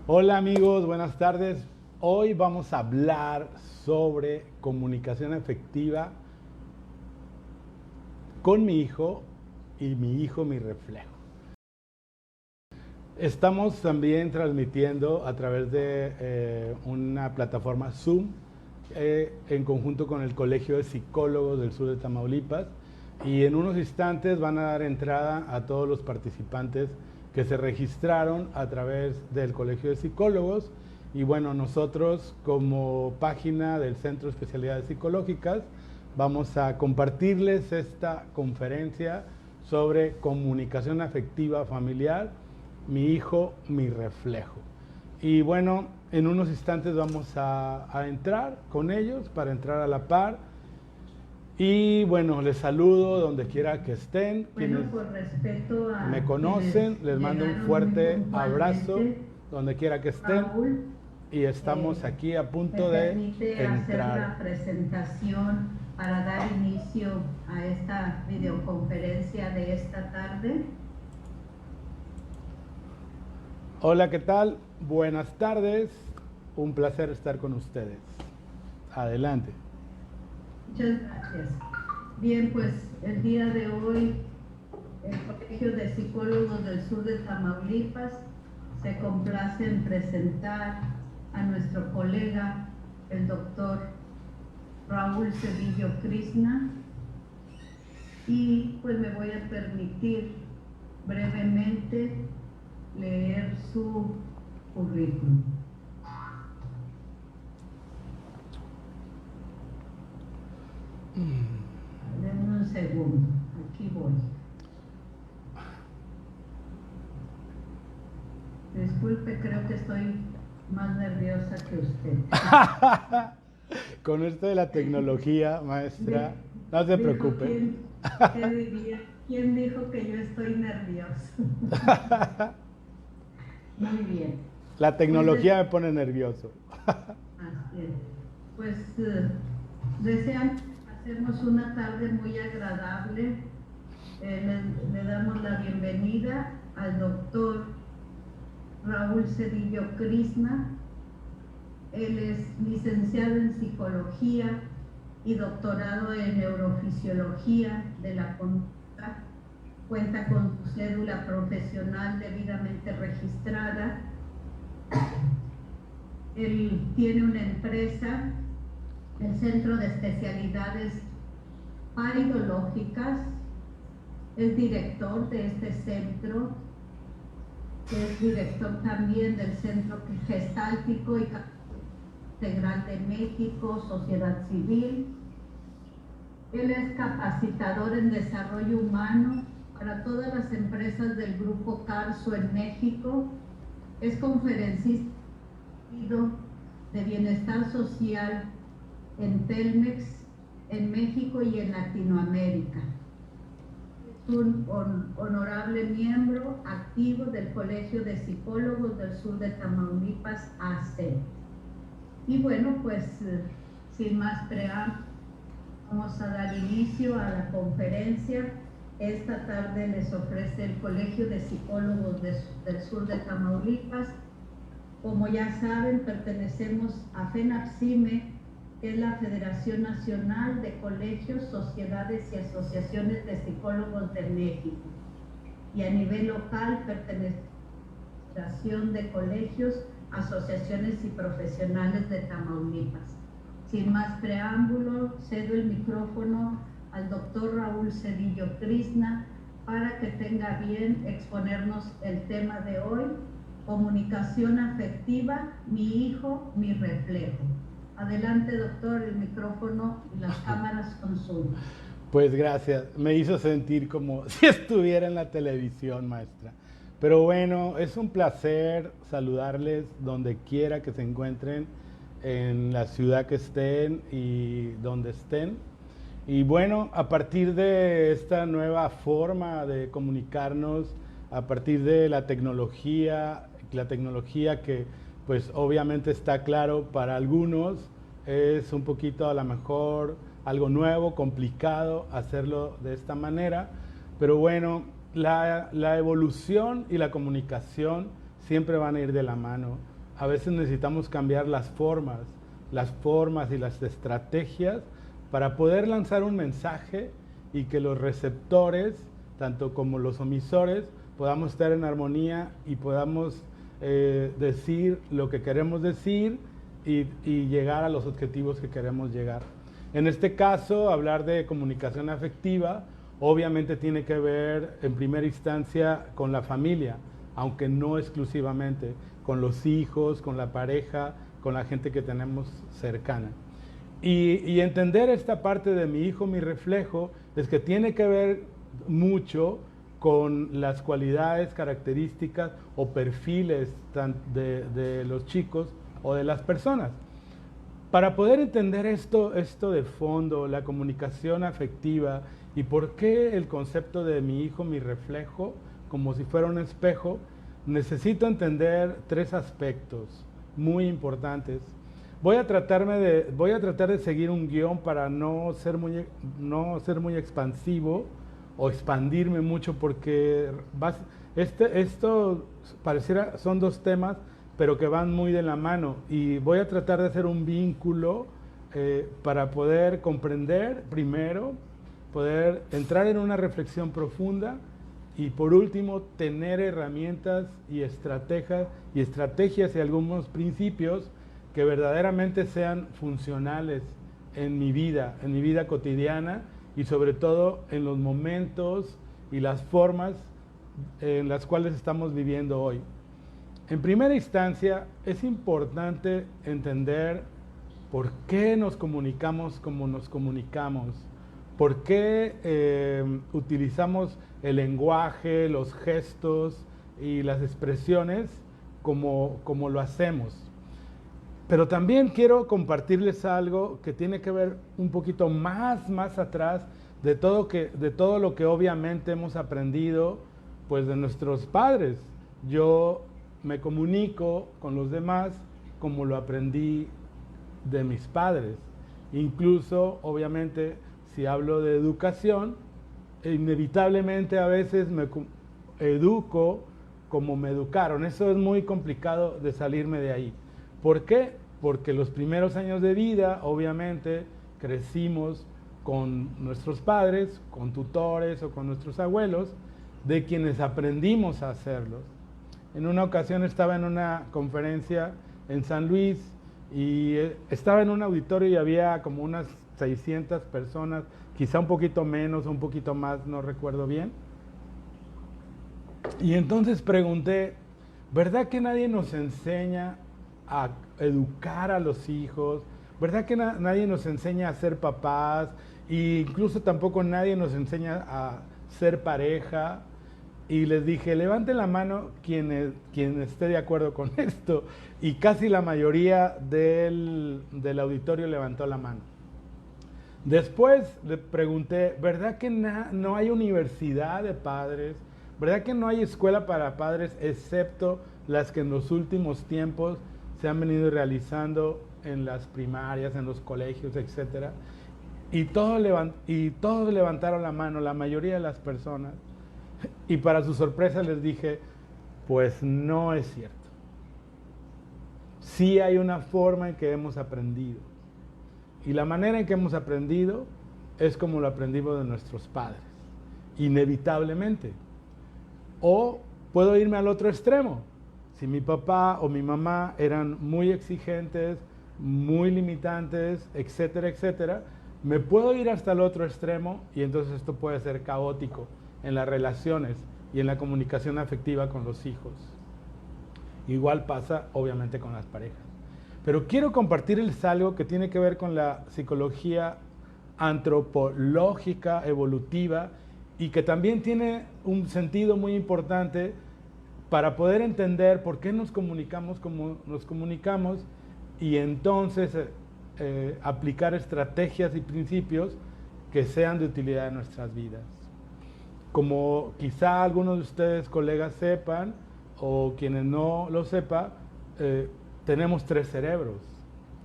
Hola amigos, buenas tardes. Hoy vamos a hablar sobre comunicación efectiva con mi hijo y mi hijo mi reflejo. Estamos también transmitiendo a través de una plataforma Zoom en conjunto con el Colegio de Psicólogos del Sur de Tamaulipas, y en unos instantes van a dar entrada a todos los participantes que se registraron a través del Colegio de Psicólogos. Y bueno, nosotros como página del Centro de Especialidades Psicológicas vamos a compartirles esta conferencia sobre comunicación afectiva familiar, mi hijo, mi reflejo. Y bueno, en unos instantes vamos a entrar con ellos para entrar a la par. Y bueno, les saludo donde quiera que estén. Bueno, por respeto a me conocen, les mando un fuerte abrazo donde quiera que estén. Raúl, y estamos aquí a punto de entrar. Hacer la presentación para dar inicio a esta videoconferencia de esta tarde. Hola, ¿qué tal? Buenas tardes. Un placer estar con ustedes. Adelante. Muchas gracias. Bien, pues el día de hoy el Colegio de Psicólogos del Sur de Tamaulipas se complace en presentar a nuestro colega, el doctor Raúl Cedillo Krishna, y pues me voy a permitir brevemente leer su currículum. Denme un segundo, aquí voy. Disculpe, creo que estoy más nerviosa que usted. Con esto de la tecnología, maestra, no se preocupe. ¿Qué diría? ¿Quién dijo que yo estoy nerviosa? Muy bien. La tecnología me pone nervioso. Así es. Pues desean hacernos una tarde muy agradable. Le damos la bienvenida al doctor Raúl Cedillo Krishna. Él es licenciado en Psicología y doctorado en Neurofisiología de la conducta. Cuenta con su cédula profesional debidamente registrada. Él tiene una empresa, el Centro de Especialidades Paridológicas. Es director de este centro. Es director también del Centro Gestáltico y Integral de México, Sociedad Civil. Él es capacitador en desarrollo humano para todas las empresas del Grupo Carso en México. Es conferencista de bienestar social en Telmex, en México y en Latinoamérica. Es un honorable miembro activo del Colegio de Psicólogos del Sur de Tamaulipas, AC. Y bueno, pues sin más preámbulos, vamos a dar inicio a la conferencia. Esta tarde les ofrece el Colegio de Psicólogos del Sur de Tamaulipas. Como ya saben, pertenecemos a FENAPSIME, que es la Federación Nacional de Colegios, Sociedades y Asociaciones de Psicólogos de México. Y a nivel local pertenece a la Federación de Colegios, Asociaciones y Profesionales de Tamaulipas. Sin más preámbulo, cedo el micrófono al doctor Raúl Cedillo Krishna para que tenga bien exponernos el tema de hoy: comunicación afectiva, mi hijo, mi reflejo. Adelante, doctor, el micrófono y las cámaras son suyas. Pues gracias, me hizo sentir como si estuviera en la televisión, maestra. Pero bueno, es un placer saludarles donde quiera que se encuentren, en la ciudad que estén y donde estén. Y bueno, a partir de esta nueva forma de comunicarnos, a partir de la tecnología que pues obviamente está claro para algunos, es un poquito a lo mejor algo nuevo, complicado hacerlo de esta manera, pero bueno, la evolución y la comunicación siempre van a ir de la mano. a veces necesitamos cambiar las formas y las estrategias para poder lanzar un mensaje y que los receptores, tanto como los emisores, podamos estar en armonía y podamos decir lo que queremos decir y llegar a los objetivos que queremos llegar. En este caso, hablar de comunicación afectiva obviamente tiene que ver en primera instancia con la familia, aunque no exclusivamente, con los hijos, con la pareja, con la gente que tenemos cercana. Y entender esta parte de mi hijo, mi reflejo, es que tiene que ver mucho con las cualidades, características o perfiles de los chicos o de las personas. Para poder entender esto de fondo, la comunicación afectiva y por qué el concepto de mi hijo, mi reflejo, como si fuera un espejo, necesito entender 3 aspectos muy importantes. Voy a tratar de seguir un guión para no ser muy expansivo o expandirme mucho, porque esto pareciera son 2 temas, pero que van muy de la mano, y voy a tratar de hacer un vínculo para poder comprender primero, poder entrar en una reflexión profunda y por último tener herramientas y estrategias y algunos principios que verdaderamente sean funcionales en mi vida cotidiana y sobre todo en los momentos y las formas en las cuales estamos viviendo hoy. En primera instancia, es importante entender por qué nos comunicamos como nos comunicamos, por qué utilizamos el lenguaje, los gestos y las expresiones como lo hacemos. Pero también quiero compartirles algo que tiene que ver un poquito más atrás de todo lo que obviamente hemos aprendido pues de nuestros padres. Yo me comunico con los demás como lo aprendí de mis padres. Incluso, obviamente, si hablo de educación, inevitablemente a veces me educo como me educaron. Eso es muy complicado de salirme de ahí. ¿Por qué? Porque los primeros años de vida, obviamente, crecimos con nuestros padres, con tutores o con nuestros abuelos, de quienes aprendimos a hacerlos. En una ocasión estaba en una conferencia en San Luis y estaba en un auditorio y había como unas 600 personas, quizá un poquito menos o un poquito más, no recuerdo bien. Y entonces pregunté, ¿verdad que nadie nos enseña a educar a los hijos? ¿Verdad que nadie nos enseña a ser papás? E incluso tampoco nadie nos enseña a ser pareja. Y les dije, levanten la mano quien esté de acuerdo con esto. Y casi la mayoría del auditorio levantó la mano. Después le pregunté, ¿verdad que no hay universidad de padres? ¿Verdad que no hay escuela para padres excepto las que en los últimos tiempos se han venido realizando en las primarias, en los colegios, etcétera? Y todos levantaron la mano, la mayoría de las personas. Y para su sorpresa les dije, pues no es cierto. Sí hay una forma en que hemos aprendido. Y la manera en que hemos aprendido es como lo aprendimos de nuestros padres, inevitablemente. O puedo irme al otro extremo. Si mi papá o mi mamá eran muy exigentes, muy limitantes, etcétera, etcétera, me puedo ir hasta el otro extremo y entonces esto puede ser caótico en las relaciones y en la comunicación afectiva con los hijos. Igual pasa, obviamente, con las parejas. Pero quiero compartirles algo que tiene que ver con la psicología antropológica, evolutiva, y que también tiene un sentido muy importante para poder entender por qué nos comunicamos como nos comunicamos y entonces aplicar estrategias y principios que sean de utilidad en nuestras vidas. Como quizá algunos de ustedes, colegas, sepan, o quienes no lo sepan, tenemos 3 cerebros.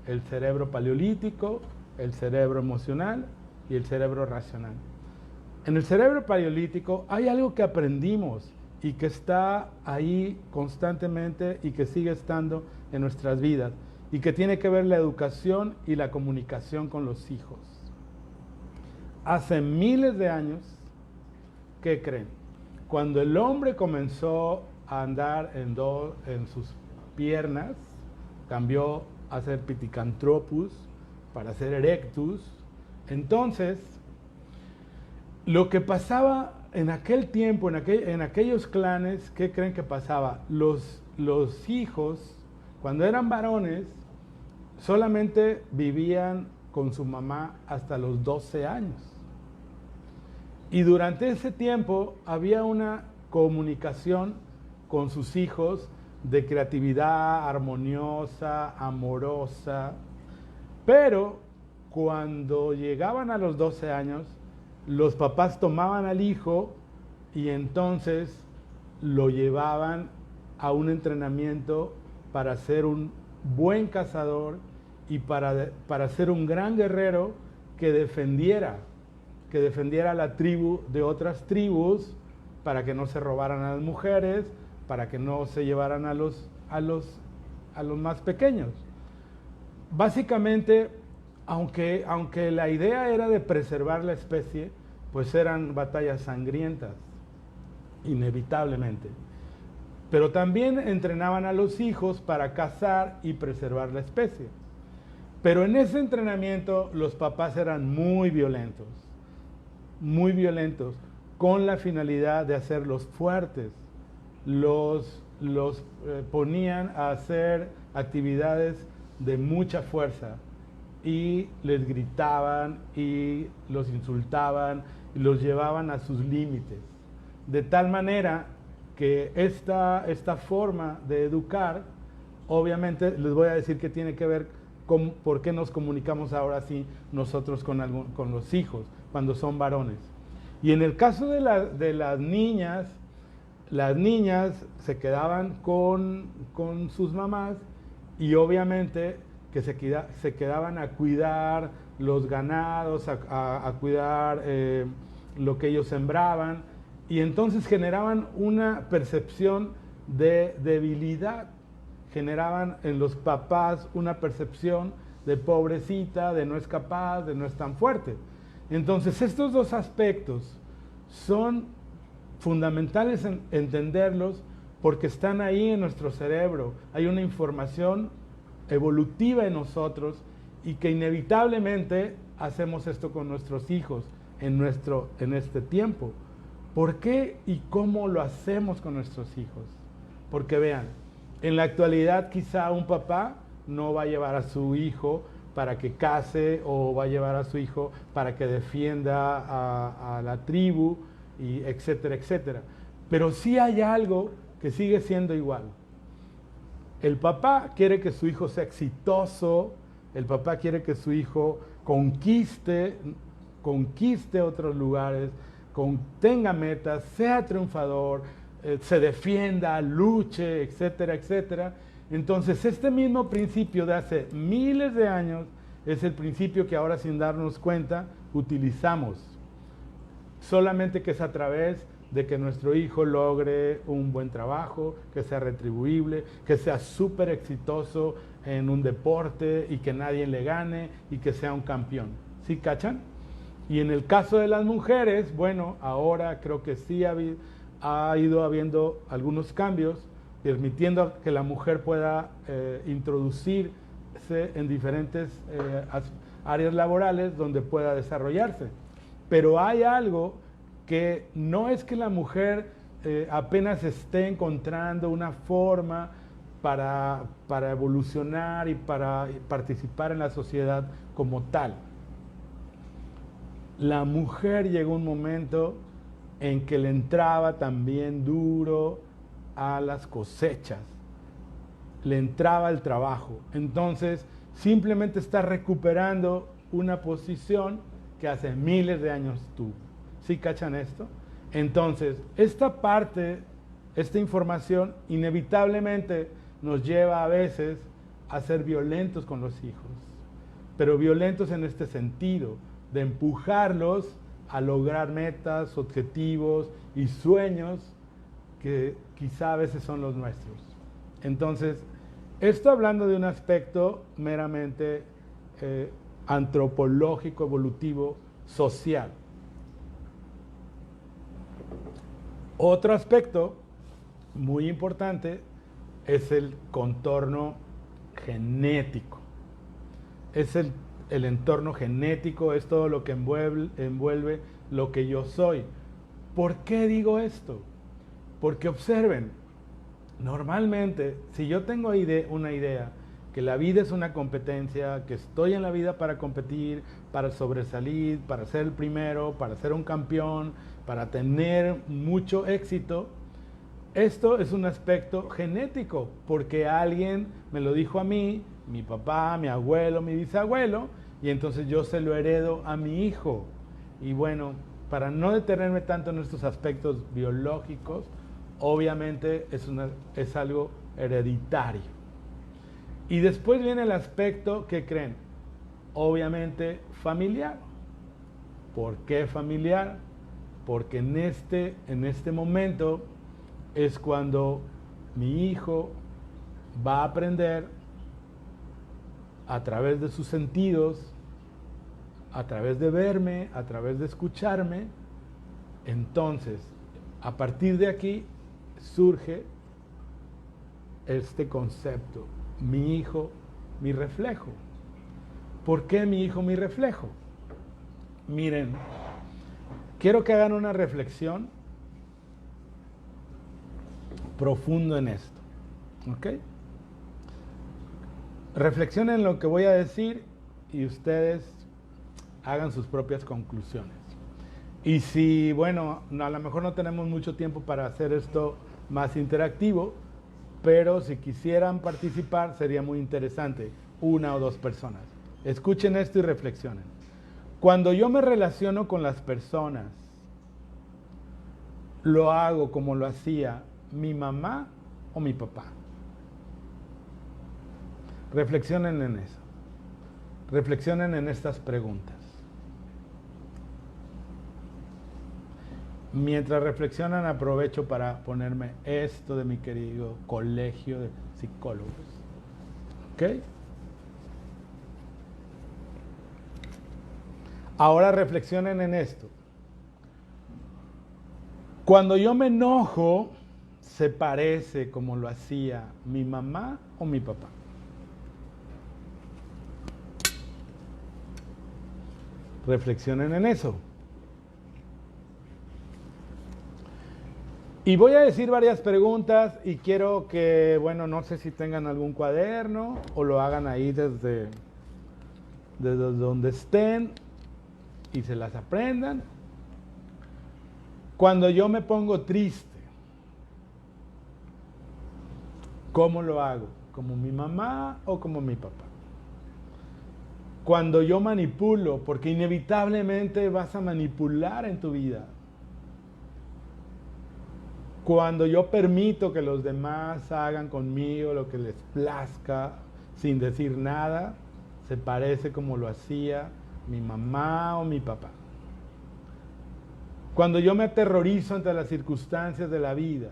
El cerebro paleolítico, el cerebro emocional y el cerebro racional. En el cerebro paleolítico hay algo que aprendimos, y que está ahí constantemente y que sigue estando en nuestras vidas y que tiene que ver la educación y la comunicación con los hijos. Hace miles de años, ¿qué creen? Cuando el hombre comenzó a andar en sus piernas, cambió a ser Pithecanthropus para ser Erectus. Entonces, lo que pasaba en aquel tiempo, en aquellos clanes, ¿qué creen que pasaba? Los hijos, cuando eran varones, solamente vivían con su mamá hasta los 12 años. Y durante ese tiempo había una comunicación con sus hijos de creatividad armoniosa, amorosa, pero cuando llegaban a los 12 años, los papás tomaban al hijo y entonces lo llevaban a un entrenamiento para ser un buen cazador y para ser un gran guerrero que defendiera a la tribu de otras tribus, para que no se robaran a las mujeres, para que no se llevaran a los más pequeños. Básicamente, aunque la idea era de preservar la especie, pues eran batallas sangrientas, inevitablemente. Pero también entrenaban a los hijos para cazar y preservar la especie. Pero en ese entrenamiento los papás eran muy violentos, con la finalidad de hacerlos fuertes. Los ponían a hacer actividades de mucha fuerza y les gritaban y los insultaban y los llevaban a sus límites. De tal manera que esta forma de educar, obviamente les voy a decir que tiene que ver con por qué nos comunicamos ahora sí nosotros con los hijos cuando son varones. Y en el caso de las niñas se quedaban con sus mamás y obviamente que se quedaban a cuidar los ganados, a cuidar lo que ellos sembraban, y entonces generaban una percepción de debilidad, generaban en los papás una percepción de pobrecita, de no es capaz, de no es tan fuerte. Entonces estos dos aspectos son fundamentales en entenderlos porque están ahí en nuestro cerebro. Hay una información evolutiva en nosotros y que inevitablemente hacemos esto con nuestros hijos en este tiempo. ¿Por qué y cómo lo hacemos con nuestros hijos? Porque vean, en la actualidad quizá un papá no va a llevar a su hijo para que case o va a llevar a su hijo para que defienda a la tribu, y etcétera, etcétera. Pero sí hay algo que sigue siendo igual. El papá quiere que su hijo sea exitoso, el papá quiere que su hijo conquiste otros lugares, tenga metas, sea triunfador, se defienda, luche, etcétera, etcétera. Entonces, este mismo principio de hace miles de años es el principio que ahora, sin darnos cuenta, utilizamos. Solamente que es a través de que nuestro hijo logre un buen trabajo, que sea retribuible, que sea súper exitoso en un deporte y que nadie le gane y que sea un campeón. ¿Sí cachan? Y en el caso de las mujeres, bueno, ahora creo que sí ha ido habiendo algunos cambios, permitiendo que la mujer pueda introducirse en diferentes áreas laborales donde pueda desarrollarse. Pero hay algo que no es que la mujer apenas esté encontrando una forma para evolucionar y para participar en la sociedad como tal. La mujer llegó un momento en que le entraba también duro a las cosechas, le entraba el trabajo. Entonces, simplemente está recuperando una posición que hace miles de años tuvo. ¿Sí cachan esto? Entonces, esta información inevitablemente nos lleva a veces a ser violentos con los hijos, pero violentos en este sentido, de empujarlos a lograr metas, objetivos y sueños que quizá a veces son los nuestros. Entonces, esto hablando de un aspecto meramente antropológico, evolutivo, social. Otro aspecto muy importante es el contorno genético. Es el entorno genético, es todo lo que envuelve lo que yo soy. ¿Por qué digo esto? Porque observen, normalmente, si yo tengo una idea que la vida es una competencia, que estoy en la vida para competir, para sobresalir, para ser el primero, para ser un campeón, para tener mucho éxito, esto es un aspecto genético, porque alguien me lo dijo a mí, mi papá, mi abuelo, mi bisabuelo, y entonces yo se lo heredo a mi hijo. Y bueno, para no detenerme tanto en estos aspectos biológicos, obviamente es algo hereditario. Y después viene el aspecto, ¿qué creen? Obviamente familiar. ¿Por qué familiar? Porque en este momento es cuando mi hijo va a aprender a través de sus sentidos, a través de verme, a través de escucharme. Entonces, a partir de aquí surge este concepto, mi hijo, mi reflejo. ¿Por qué mi hijo, mi reflejo? Miren, quiero que hagan una reflexión profundo en esto, ¿ok? Reflexionen en lo que voy a decir y ustedes hagan sus propias conclusiones. Y si, bueno, a lo mejor no tenemos mucho tiempo para hacer esto más interactivo, pero si quisieran participar sería muy interesante, 1 o 2 personas. Escuchen esto y reflexionen. Cuando yo me relaciono con las personas, ¿lo hago como lo hacía mi mamá o mi papá? Reflexionen en eso. Reflexionen en estas preguntas. Mientras reflexionan, aprovecho para ponerme esto de mi querido colegio de psicólogos. ¿Ok? Ahora reflexionen en esto. Cuando yo me enojo, ¿se parece como lo hacía mi mamá o mi papá? Reflexionen en eso. Y voy a decir varias preguntas y quiero que, bueno, no sé si tengan algún cuaderno o lo hagan ahí desde donde estén y se las aprendan. Cuando yo me pongo triste, ¿cómo lo hago? ¿Como mi mamá o como mi papá? Cuando yo manipulo, porque inevitablemente vas a manipular en tu vida. Cuando yo permito que los demás hagan conmigo lo que les plazca sin decir nada, se parece como lo hacía mi mamá o mi papá. Cuando yo me aterrorizo ante las circunstancias de la vida,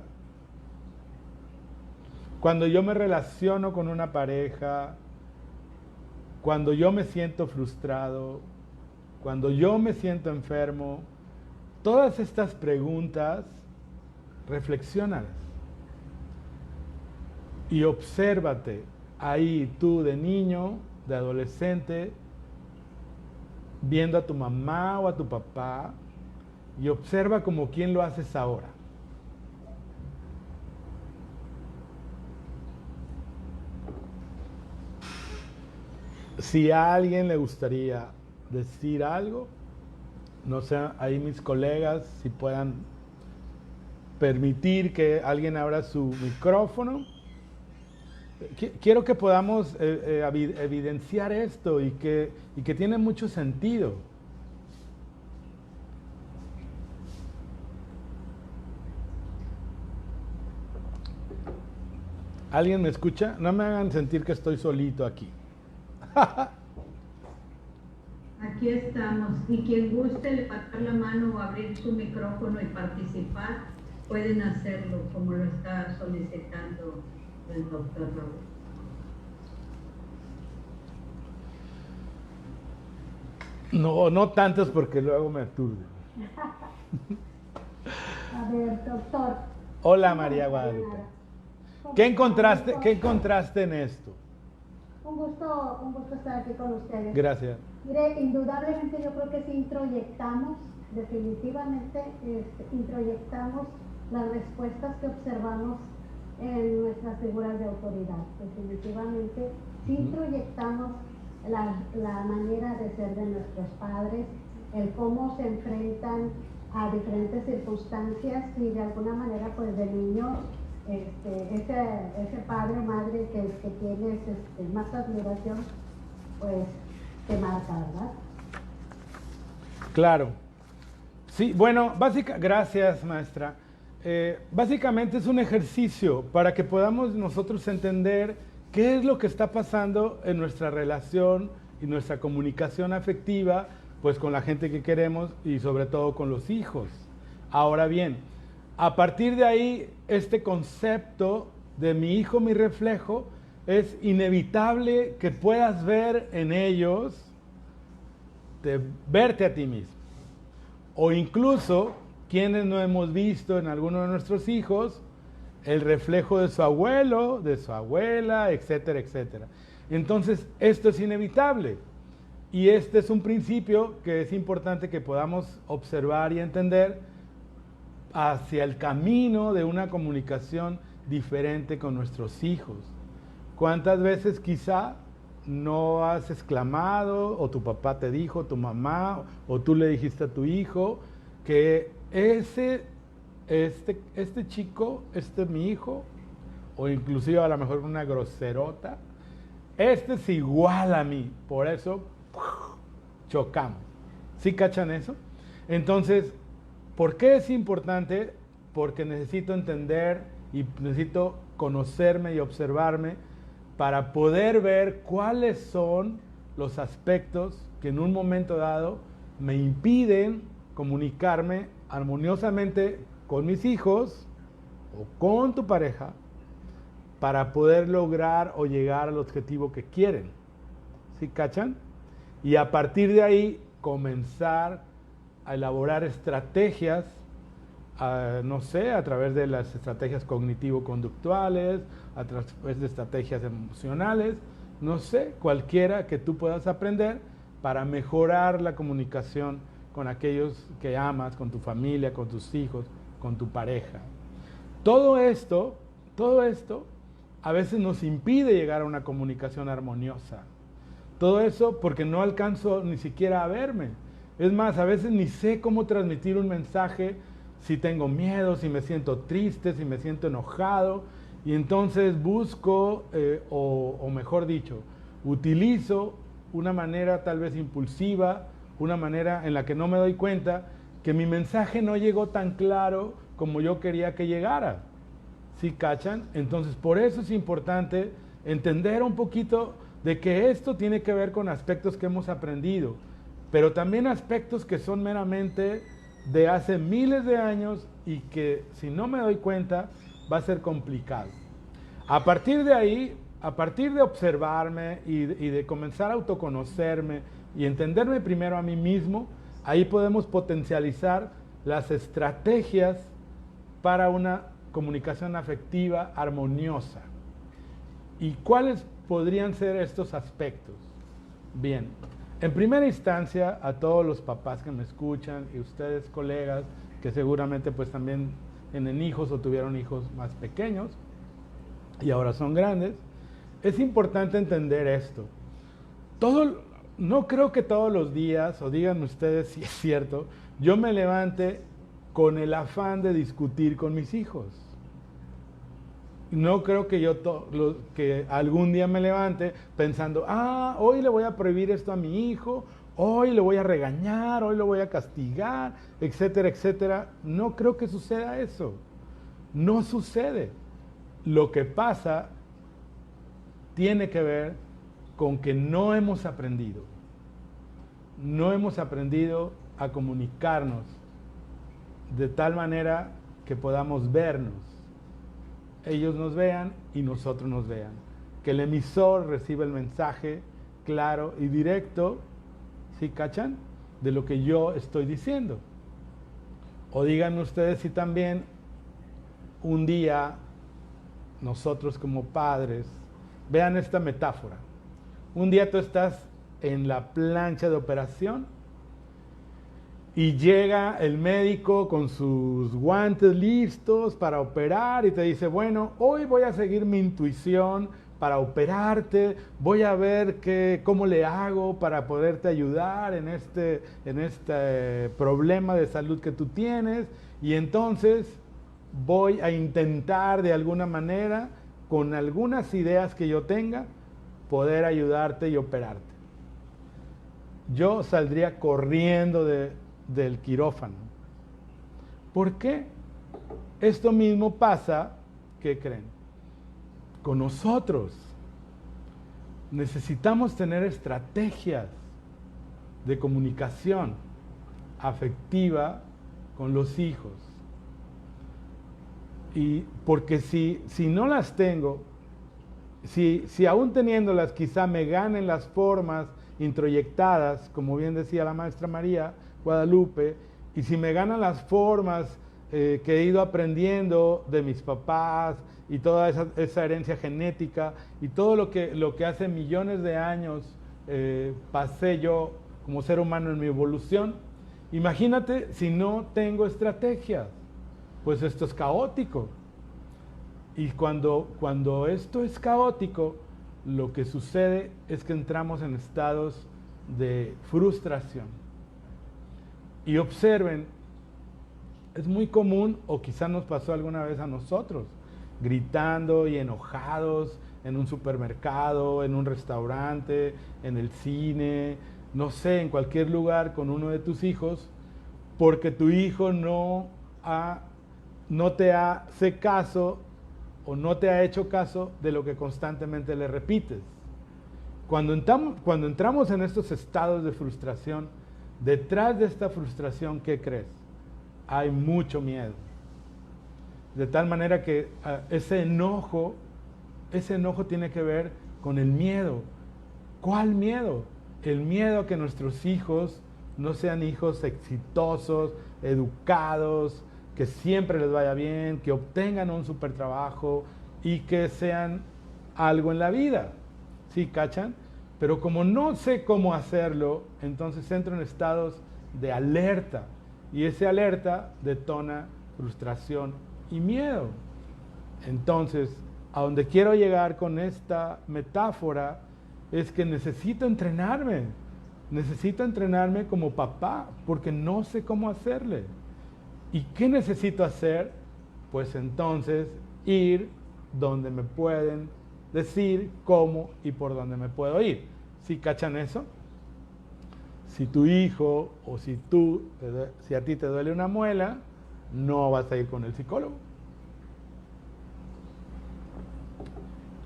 cuando yo me relaciono con una pareja, cuando yo me siento frustrado, cuando yo me siento enfermo, todas estas preguntas, reflexiónalas y obsérvate ahí tú de niño, de adolescente, viendo a tu mamá o a tu papá y observa como quién lo haces ahora. Si a alguien le gustaría decir algo, no sé, ahí mis colegas, si puedan permitir que alguien abra su micrófono. Quiero que podamos evidenciar esto y que tiene mucho sentido. ¿Alguien me escucha? No me hagan sentir que estoy solito aquí. Aquí estamos. Y quien guste levantar la mano o abrir su micrófono y participar, pueden hacerlo como lo está solicitando el doctor Raúl. No, no tantos porque luego me aturde. A ver, doctor. Hola María Guadalupe. ¿Qué encontraste en esto? Un gusto estar aquí con ustedes. Gracias. Mire, indudablemente yo creo que sí introyectamos, definitivamente introyectamos las respuestas que observamos en nuestras figuras de autoridad. Definitivamente sí introyectamos la manera de ser de nuestros padres, el cómo se enfrentan a diferentes circunstancias y de alguna manera pues de niño ese padre o madre que tienes más admiración pues te marca, ¿verdad? Claro. Sí, bueno, gracias maestra. Básicamente es un ejercicio para que podamos nosotros entender qué es lo que está pasando en nuestra relación y nuestra comunicación afectiva, pues con la gente que queremos y sobre todo con los hijos. Ahora bien, a partir de ahí, este concepto de mi hijo, mi reflejo, es inevitable que puedas ver en ellos, verte a ti mismo. O incluso, quienes no hemos visto en alguno de nuestros hijos, el reflejo de su abuelo, de su abuela, etcétera, etcétera. Entonces, esto es inevitable. Y este es un principio que es importante que podamos observar y entender hacia el camino de una comunicación diferente con nuestros hijos. ¿Cuántas veces quizá no has exclamado, o tu papá te dijo, tu mamá, o tú le dijiste a tu hijo, que este chico, mi hijo, o inclusive a lo mejor una groserota, este es igual a mí, por eso chocamos? ¿Sí cachan eso? Entonces, ¿por qué es importante? Porque necesito entender y necesito conocerme y observarme para poder ver cuáles son los aspectos que en un momento dado me impiden comunicarme armoniosamente con mis hijos o con tu pareja para poder lograr o llegar al objetivo que quieren. ¿Sí cachan? Y a partir de ahí comenzar a elaborar estrategias, no sé, a través de las estrategias cognitivo-conductuales, a través de estrategias emocionales, no sé, cualquiera que tú puedas aprender para mejorar la comunicación con aquellos que amas, con tu familia, con tus hijos, con tu pareja. Todo esto a veces nos impide llegar a una comunicación armoniosa. Todo eso porque no alcanzo ni siquiera a verme. Es más, a veces ni sé cómo transmitir un mensaje, si tengo miedo, si me siento triste, si me siento enojado, y entonces busco, o mejor dicho, utilizo una manera tal vez impulsiva, una manera en la que no me doy cuenta que mi mensaje no llegó tan claro como yo quería que llegara. ¿Sí cachan? Entonces, por eso es importante entender un poquito de que esto tiene que ver con aspectos que hemos aprendido, pero también aspectos que son meramente de hace miles de años y que si no me doy cuenta va a ser complicado. A partir de ahí, a partir de observarme y de comenzar a autoconocerme y entenderme primero a mí mismo, ahí podemos potencializar las estrategias para una comunicación afectiva armoniosa. ¿Y cuáles podrían ser estos aspectos? Bien, en primera instancia, a todos los papás que me escuchan y ustedes colegas que seguramente pues también tienen hijos o tuvieron hijos más pequeños y ahora son grandes, es importante entender esto. No creo que todos los días, o díganme ustedes si es cierto, yo me levante con el afán de discutir con mis hijos. No creo que que algún día me levante pensando, hoy le voy a prohibir esto a mi hijo, hoy le voy a regañar, hoy lo voy a castigar, etcétera, etcétera. No creo que suceda eso. No sucede. Lo que pasa tiene que ver con que no hemos aprendido. No hemos aprendido a comunicarnos de tal manera que podamos vernos. Ellos nos vean y nosotros nos vean. Que el emisor reciba el mensaje claro y directo, ¿sí cachan? De lo que yo estoy diciendo. O díganme ustedes si también un día nosotros como padres, vean esta metáfora. Un día tú estás en la plancha de operación y llega el médico con sus guantes listos para operar y te dice, bueno, hoy voy a seguir mi intuición para operarte, voy a ver cómo le hago para poderte ayudar en este problema de salud que tú tienes, y entonces voy a intentar de alguna manera, con algunas ideas que yo tenga, poder ayudarte y operarte. Yo saldría corriendo del quirófano. ¿Por qué? Esto mismo pasa, ¿qué creen? Con nosotros. Necesitamos tener estrategias de comunicación afectiva con los hijos. Y porque si no las tengo, si aún teniéndolas quizá me ganen las formas introyectadas, como bien decía la maestra María Guadalupe, y si me ganan las formas que he ido aprendiendo de mis papás y toda esa herencia genética y todo lo que hace millones de años pasé yo como ser humano en mi evolución, imagínate si no tengo estrategias, pues esto es caótico. Y cuando esto es caótico, lo que sucede es que entramos en estados de frustración. Y observen, es muy común, o quizá nos pasó alguna vez a nosotros, gritando y enojados en un supermercado, en un restaurante, en el cine, no sé, en cualquier lugar con uno de tus hijos, porque tu hijo no te hace caso o no te ha hecho caso de lo que constantemente le repites. Cuando entramos en estos estados de frustración, detrás de esta frustración, ¿qué crees? Hay mucho miedo. De tal manera que ese enojo tiene que ver con el miedo. ¿Cuál miedo? El miedo a que nuestros hijos no sean hijos exitosos, educados, que siempre les vaya bien, que obtengan un super trabajo y que sean algo en la vida. ¿Sí cachan? Pero como no sé cómo hacerlo, entonces entro en estados de alerta. Y ese alerta detona frustración y miedo. Entonces, a donde quiero llegar con esta metáfora es que necesito entrenarme como papá, porque no sé cómo hacerle. ¿Y qué necesito hacer? Pues entonces ir donde me pueden decir cómo y por dónde me puedo ir. ¿Sí cachan eso? Si tu hijo o si a ti te duele una muela, no vas a ir con el psicólogo.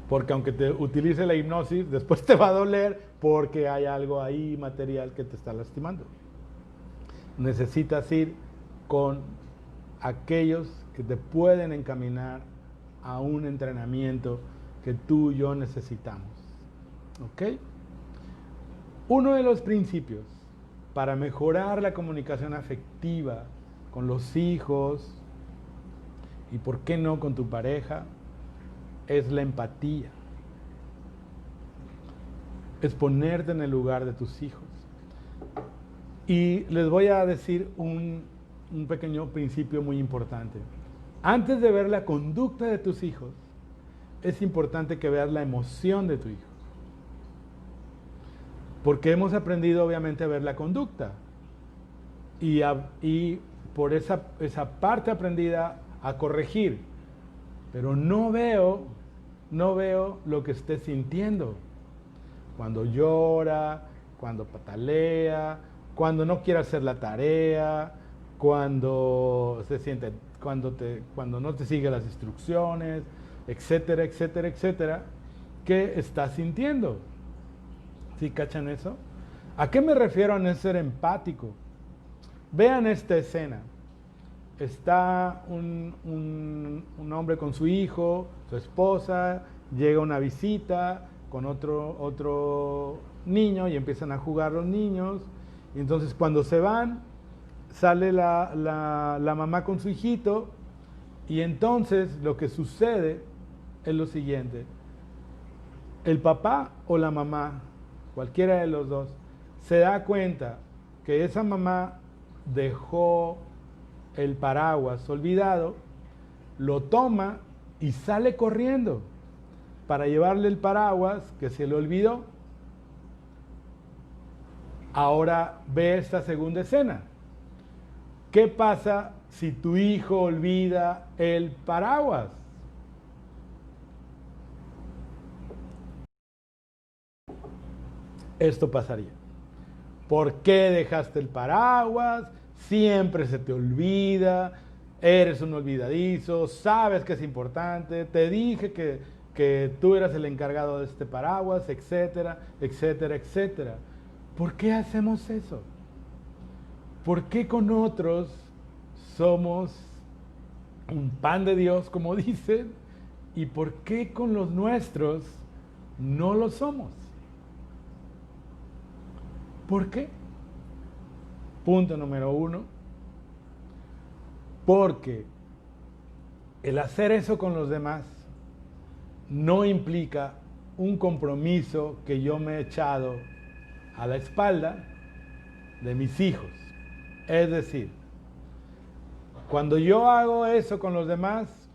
Porque aunque te utilice la hipnosis, después te va a doler porque hay algo ahí material que te está lastimando. Necesitas ir con aquellos que te pueden encaminar a un entrenamiento que tú y yo necesitamos. ¿Ok? Uno de los principios para mejorar la comunicación afectiva con los hijos y por qué no con tu pareja es la empatía. Es ponerte en el lugar de tus hijos. Y les voy a decir un pequeño principio muy importante. Antes de ver la conducta de tus hijos, es importante que veas la emoción de tu hijo. Porque hemos aprendido obviamente a ver la conducta. Y por esa parte aprendida a corregir. Pero no veo lo que esté sintiendo. Cuando llora, cuando patalea, cuando no quiere hacer la tarea, cuando se siente, cuando no te sigue las instrucciones, etcétera, etcétera, etcétera. ¿Qué estás sintiendo? ¿Sí cachan eso? ¿A qué me refiero a no ser empático? Vean esta escena. está un hombre con su hijo, su esposa, llega una visita con otro niño y empiezan a jugar los niños. Y entonces cuando se van, sale la mamá con su hijito y entonces lo que sucede es lo siguiente. El papá o la mamá, cualquiera de los dos, se da cuenta que esa mamá dejó el paraguas olvidado, lo toma y sale corriendo para llevarle el paraguas que se le olvidó. Ahora ve esta segunda escena. ¿Qué pasa si tu hijo olvida el paraguas? Esto pasaría. ¿Por qué dejaste el paraguas? Siempre se te olvida, eres un olvidadizo, sabes que es importante, te dije que tú eras el encargado de este paraguas, etcétera, etcétera, etcétera. ¿Por qué hacemos eso? ¿Por qué con otros somos un pan de Dios, como dicen? ¿Y por qué con los nuestros no lo somos? ¿Por qué? Punto número 1. Porque el hacer eso con los demás no implica un compromiso que yo me he echado a la espalda de mis hijos. Es decir, cuando yo hago eso con los demás,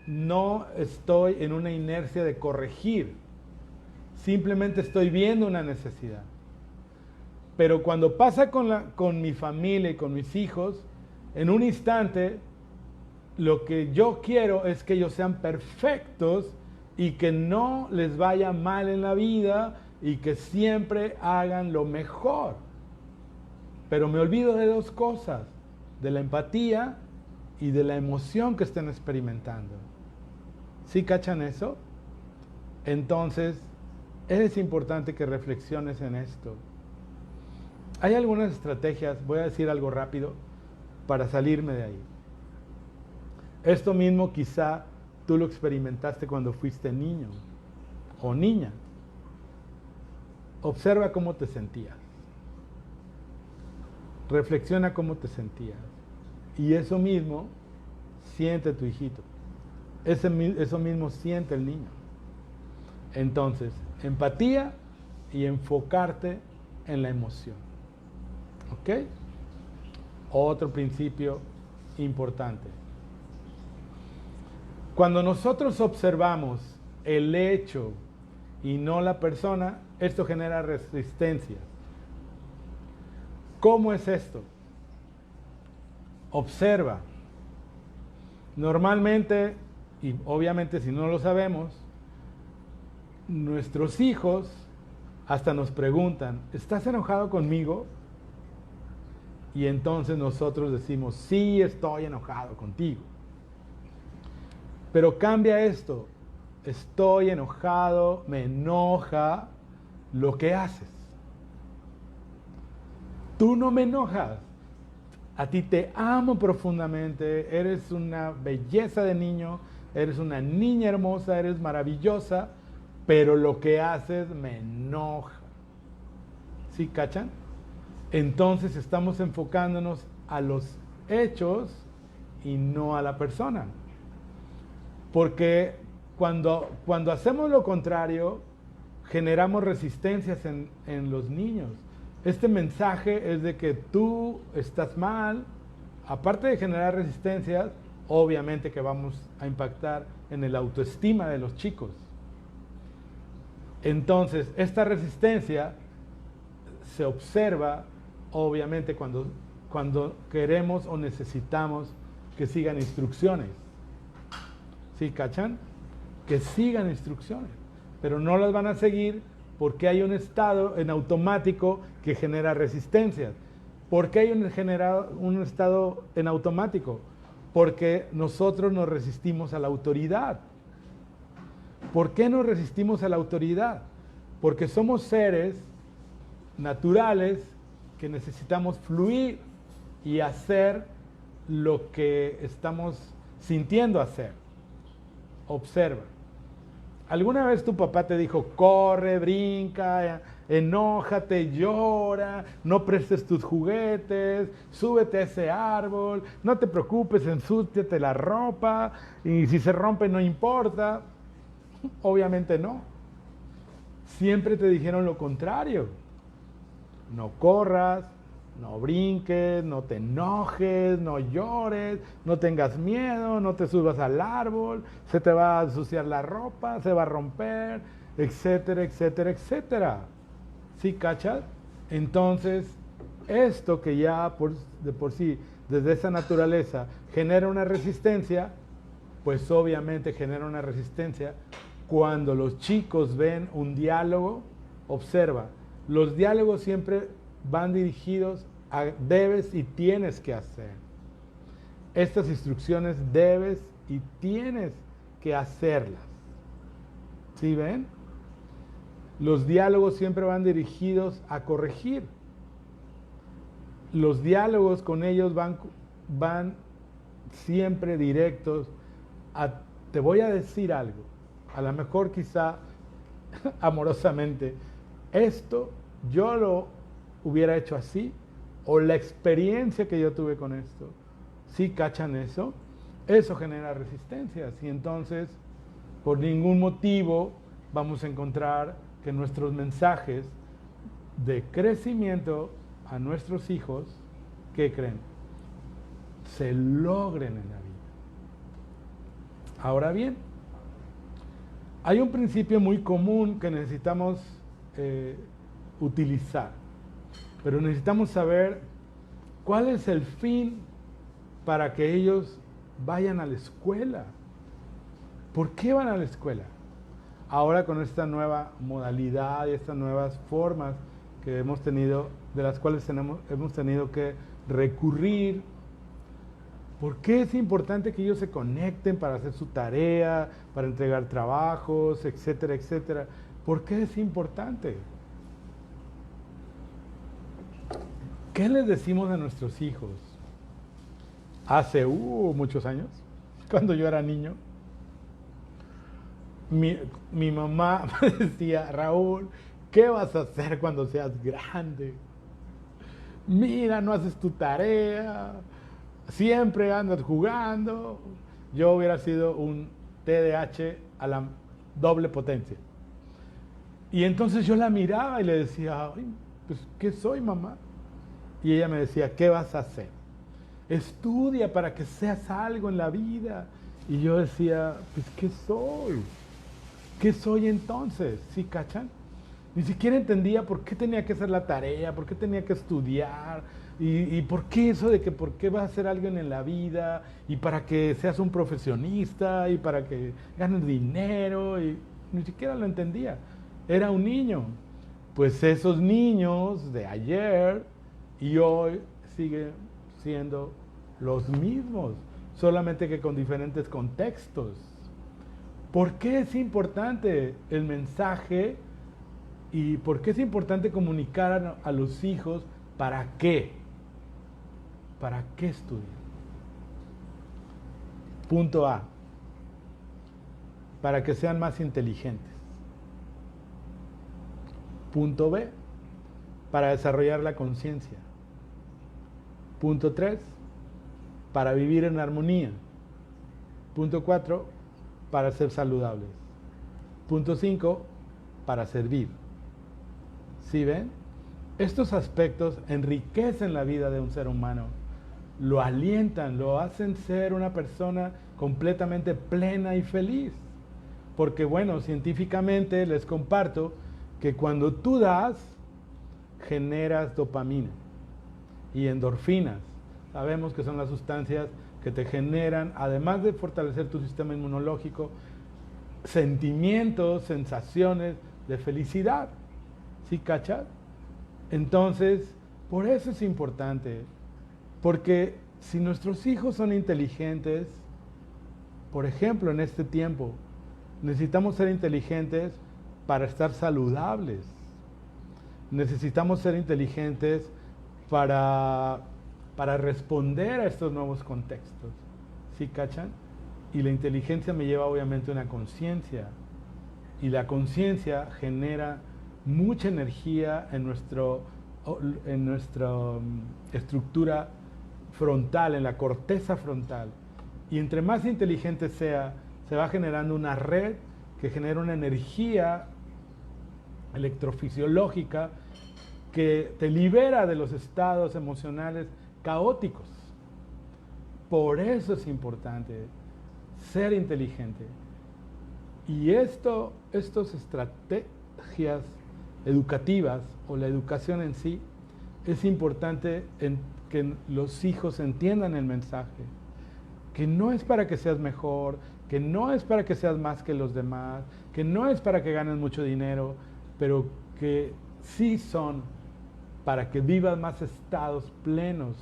no estoy en una inercia de corregir, simplemente estoy viendo una necesidad. Pero cuando pasa con mi familia y con mis hijos, en un instante, lo que yo quiero es que ellos sean perfectos y que no les vaya mal en la vida y que siempre hagan lo mejor. Pero me olvido de dos cosas, de la empatía y de la emoción que estén experimentando. ¿Sí cachan eso? Entonces, es importante que reflexiones en esto. Hay algunas estrategias, voy a decir algo rápido, para salirme de ahí. Esto mismo quizá tú lo experimentaste cuando fuiste niño o niña. Observa cómo te sentías. Reflexiona cómo te sentías. Y eso mismo siente tu hijito. Eso mismo siente el niño. Entonces, empatía y enfocarte en la emoción. ¿Ok? Otro principio importante. Cuando nosotros observamos el hecho y no la persona, esto genera resistencia. ¿Cómo es esto? Observa. Normalmente, y obviamente si no lo sabemos, nuestros hijos hasta nos preguntan, ¿estás enojado conmigo? Y entonces nosotros decimos, sí, estoy enojado contigo. Pero cambia esto, estoy enojado, me enoja lo que haces. Tú no me enojas, a ti te amo profundamente, eres una belleza de niño, eres una niña hermosa, eres maravillosa, pero lo que haces me enoja. ¿Sí cachan? Entonces estamos enfocándonos a los hechos y no a la persona. Porque cuando hacemos lo contrario, generamos resistencias en los niños. Este mensaje es de que tú estás mal. Aparte de generar resistencias, obviamente que vamos a impactar en el autoestima de los chicos. Entonces, esta resistencia se observa obviamente cuando queremos o necesitamos que sigan instrucciones. ¿Sí cachan? Que sigan instrucciones, pero no las van a seguir porque hay un estado en automático que genera resistencias. ¿Por qué hay un estado en automático? Porque nosotros nos resistimos a la autoridad. ¿Por qué nos resistimos a la autoridad? Porque somos seres naturales que necesitamos fluir y hacer lo que estamos sintiendo hacer. Observa. ¿Alguna vez tu papá te dijo, corre, brinca, enójate, llora, no prestes tus juguetes, súbete a ese árbol, no te preocupes, ensúciate la ropa y si se rompe no importa? Obviamente no. Siempre te dijeron lo contrario. No corras, no brinques, no te enojes, no llores, no tengas miedo, no te subas al árbol, se te va a ensuciar la ropa, se va a romper, etcétera, etcétera, etcétera. ¿Sí cachas? Entonces, esto que ya de por sí, desde esa naturaleza, genera una resistencia, pues obviamente genera una resistencia. Cuando los chicos ven un diálogo, observa, los diálogos siempre van dirigidos a debes y tienes que hacer. Estas instrucciones debes y tienes que hacerlas. ¿Sí ven? Los diálogos siempre van dirigidos a corregir. Los diálogos con ellos van siempre directos a, te voy a decir algo, a lo mejor quizá amorosamente, esto yo lo hubiera hecho así, o la experiencia que yo tuve con esto. ¿Sí cachan eso? Eso genera resistencias y entonces por ningún motivo vamos a encontrar que nuestros mensajes de crecimiento a nuestros hijos, ¿qué creen? Se logren en la vida. Ahora bien, hay un principio muy común que necesitamos utilizar, pero necesitamos saber cuál es el fin para que ellos vayan a la escuela. ¿Por qué van a la escuela? Ahora con esta nueva modalidad y estas nuevas formas que hemos tenido, de las cuales hemos tenido que recurrir, ¿por qué es importante que ellos se conecten para hacer su tarea, para entregar trabajos, etcétera, etcétera? ¿Por qué es importante? ¿Qué les decimos a nuestros hijos? Hace muchos años, cuando yo era niño, mi mamá me decía, Raúl, ¿qué vas a hacer cuando seas grande? Mira, no haces tu tarea, siempre andas jugando. Yo hubiera sido un TDAH a la doble potencia. Y entonces yo la miraba y le decía, ay, pues, ¿qué soy, mamá? Y ella me decía, ¿qué vas a hacer? Estudia para que seas algo en la vida. Y yo decía, pues, ¿qué soy? ¿Qué soy entonces? ¿Sí cachan? Ni siquiera entendía por qué tenía que hacer la tarea, por qué tenía que estudiar, y por qué eso de que por qué vas a ser alguien en la vida, y para que seas un profesionista, y para que ganes dinero, y ni siquiera lo entendía. Era un niño. Pues esos niños de ayer y hoy siguen siendo los mismos, solamente que con diferentes contextos. ¿Por qué es importante el mensaje y por qué es importante comunicar a los hijos para qué? ¿Para qué estudiar? Punto A. Para que sean más inteligentes. Punto B. Para desarrollar la conciencia. Punto 3. Para vivir en armonía. Punto 4. Para ser saludables. Punto 5. Para servir. ¿Sí ven? Estos aspectos enriquecen la vida de un ser humano, lo alientan, lo hacen ser una persona completamente plena y feliz. Porque bueno, científicamente les comparto que cuando tú das, generas dopamina y endorfinas. Sabemos que son las sustancias que te generan, además de fortalecer tu sistema inmunológico, sentimientos, sensaciones de felicidad. ¿Sí cachas? Entonces, por eso es importante, porque si nuestros hijos son inteligentes, por ejemplo, en este tiempo, necesitamos ser inteligentes para estar saludables. Necesitamos ser inteligentes para para responder a estos nuevos contextos. ¿Sí cachan? Y la inteligencia me lleva obviamente a una conciencia. Y la conciencia genera mucha energía en nuestra estructura frontal, en la corteza frontal. Y entre más inteligente sea, se va generando una red que genera una energía electrofisiológica que te libera de los estados emocionales caóticos. Por eso es importante ser inteligente. Y estas estrategias educativas o la educación en sí, es importante que los hijos entiendan el mensaje, que no es para que seas mejor, que no es para que seas más que los demás, que no es para que ganes mucho dinero, pero que sí son para que vivas más estados plenos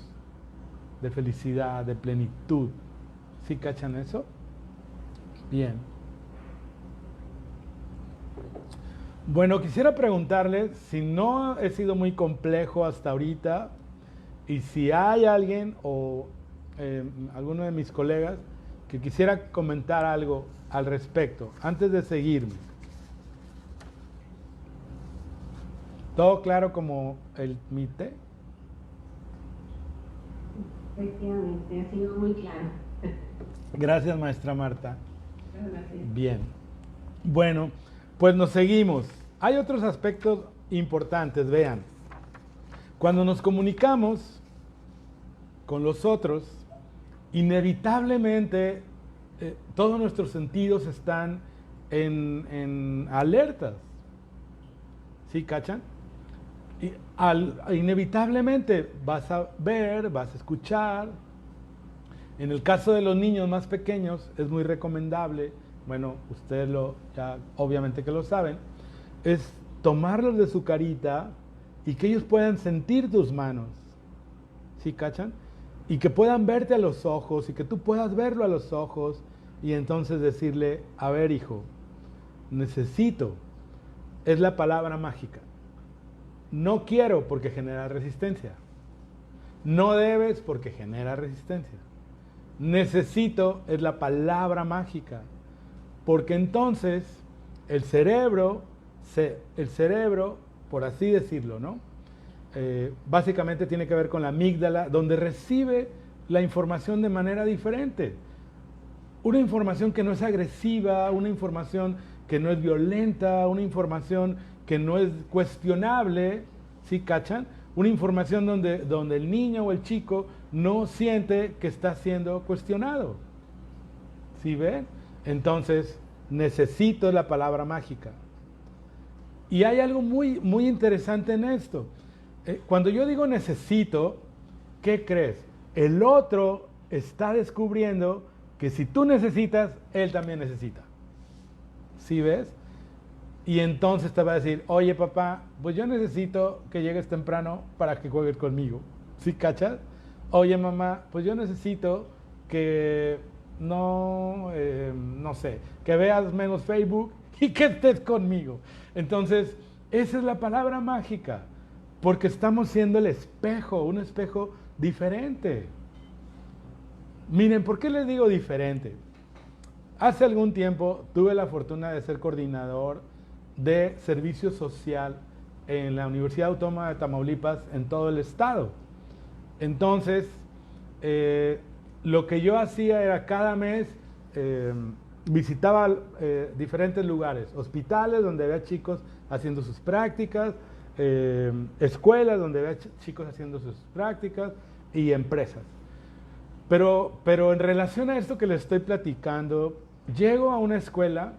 de felicidad, de plenitud. ¿Sí cachan eso? Bien. Bueno, quisiera preguntarles si no he sido muy complejo hasta ahorita y si hay alguien o alguno de mis colegas que quisiera comentar algo al respecto antes de seguirme. ¿Todo claro como mi té? Efectivamente, ha sido muy claro. Gracias, maestra Marta. Gracias. Bien. Bueno, pues nos seguimos. Hay otros aspectos importantes, vean. Cuando nos comunicamos con los otros, inevitablemente todos nuestros sentidos están en alertas. ¿Sí cachan? Y inevitablemente vas a ver, vas a escuchar. En el caso de los niños más pequeños es muy recomendable, bueno, ustedes ya obviamente que lo saben, es tomarlos de su carita y que ellos puedan sentir tus manos. ¿Sí cachan? Y que puedan verte a los ojos y que tú puedas verlo a los ojos y entonces decirle, a ver hijo, necesito, es la palabra mágica. No quiero porque genera resistencia. No debes porque genera resistencia. Necesito es la palabra mágica. Porque entonces el cerebro, por así decirlo, ¿no? Básicamente tiene que ver con la amígdala, donde recibe la información de manera diferente. Una información que no es agresiva, una información que no es violenta, una información que no es cuestionable, ¿sí cachan? Una información donde el niño o el chico no siente que está siendo cuestionado. ¿Sí ven? Entonces, necesito la palabra mágica. Y hay algo muy, muy interesante en esto. Cuando yo digo necesito, ¿qué crees? El otro está descubriendo que si tú necesitas, él también necesita. ¿Sí ves? Y entonces te va a decir, oye papá, pues yo necesito que llegues temprano para que juegues conmigo. ¿Sí cachas? Oye mamá, pues yo necesito que no sé, que veas menos Facebook y que estés conmigo. Entonces, esa es la palabra mágica, porque estamos siendo el espejo, un espejo diferente. Miren, ¿por qué les digo diferente? Hace algún tiempo tuve la fortuna de ser coordinador de servicio social en la Universidad Autónoma de Tamaulipas en todo el estado. Entonces, lo que yo hacía era cada mes visitaba diferentes lugares, hospitales donde había chicos haciendo sus prácticas, escuelas donde había chicos haciendo sus prácticas y empresas. Pero en relación a esto que les estoy platicando, llego a una escuela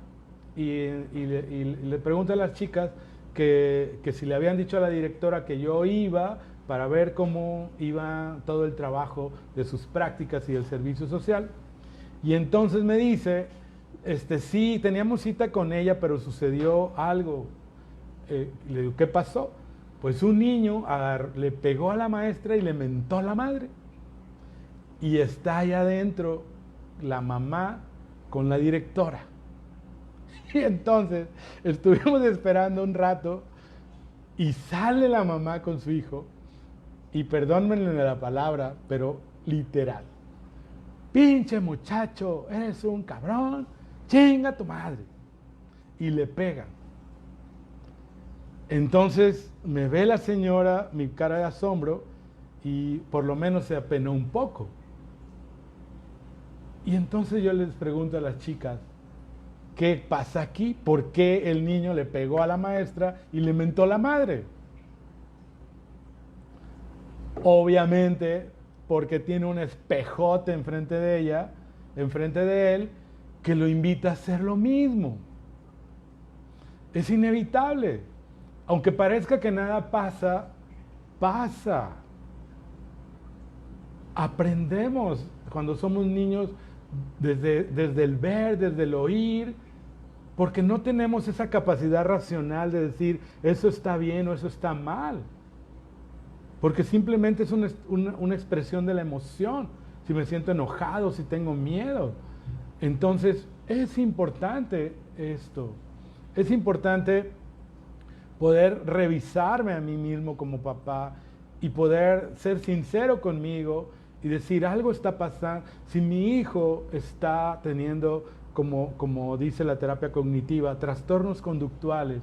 y le pregunto a las chicas que si le habían dicho a la directora que yo iba para ver cómo iba todo el trabajo de sus prácticas y del servicio social. Y entonces me dice, sí, teníamos cita con ella, pero sucedió algo. Le digo, ¿qué pasó? Pues un niño le pegó a la maestra y le mentó a la madre. Y está allá adentro la mamá con la directora. Y entonces estuvimos esperando un rato y sale la mamá con su hijo y perdónenme la palabra, pero literal. Pinche muchacho, eres un cabrón, chinga tu madre. Y le pegan. Entonces me ve la señora, mi cara de asombro, y por lo menos se apenó un poco. Y entonces yo les pregunto a las chicas, ¿qué pasa aquí? ¿Por qué el niño le pegó a la maestra y le mentó la madre? Obviamente porque tiene un espejote enfrente de ella, enfrente de él, que lo invita a hacer lo mismo. Es inevitable. Aunque parezca que nada pasa, pasa. Aprendemos cuando somos niños desde el ver, desde el oír, porque no tenemos esa capacidad racional de decir eso está bien o eso está mal. Porque simplemente es una expresión de la emoción. Si me siento enojado, si tengo miedo. Entonces, es importante esto. Es importante poder revisarme a mí mismo como papá y poder ser sincero conmigo y decir, algo está pasando. Si mi hijo está teniendo, como dice la terapia cognitiva, trastornos conductuales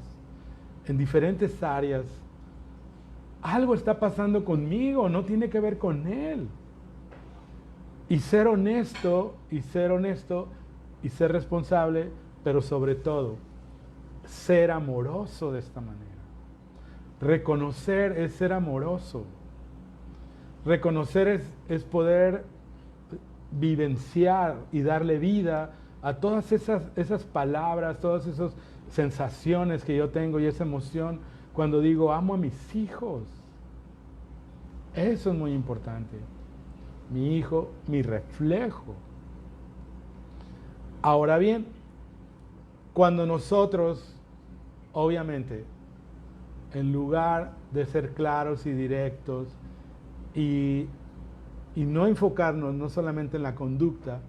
en diferentes áreas, algo está pasando conmigo, no tiene que ver con él. Y ser honesto, y ser responsable, pero sobre todo, ser amoroso de esta manera. Reconocer es ser amoroso. Reconocer es poder vivenciar y darle vida a todas esas palabras, todas esas sensaciones que yo tengo y esa emoción cuando digo amo a mis hijos. Eso es muy importante. Mi hijo, mi reflejo. Ahora bien, cuando nosotros, obviamente, en lugar de ser claros y directos y no enfocarnos no solamente en la conducta,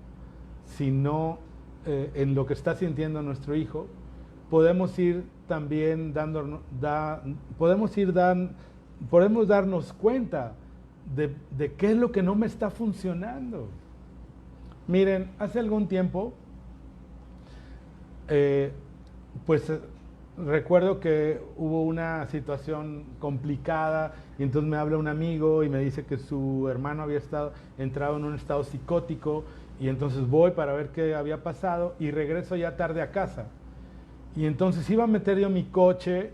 sino en lo que está sintiendo nuestro hijo, podemos ir también podemos darnos cuenta de qué es lo que no me está funcionando. Miren, hace algún tiempo, recuerdo que hubo una situación complicada y entonces me habla un amigo y me dice que su hermano había entrado en un estado psicótico y entonces voy para ver qué había pasado y regreso ya tarde a casa. Y entonces iba a meter yo mi coche